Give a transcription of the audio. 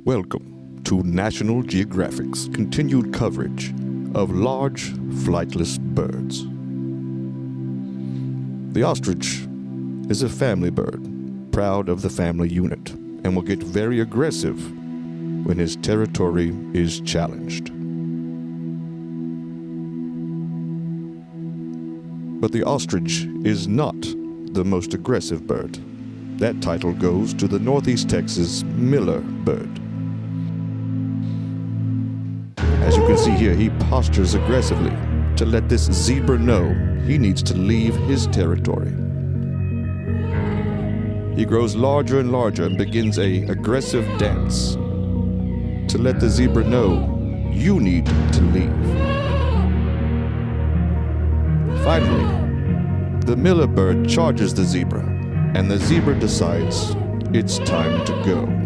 Welcome to National Geographic's continued coverage of large flightless birds. The ostrich is a family bird, proud of the family unit, and will get very aggressive when his territory is challenged. But the ostrich is not the most aggressive bird. That title goes to the Northeast Texas miller bird. As you can see here, he postures aggressively to let this zebra know he needs to leave his territory. He grows larger and larger and begins an aggressive dance to let the zebra know you need to leave. Finally, the miller bird charges the zebra, and the zebra decides it's time to go.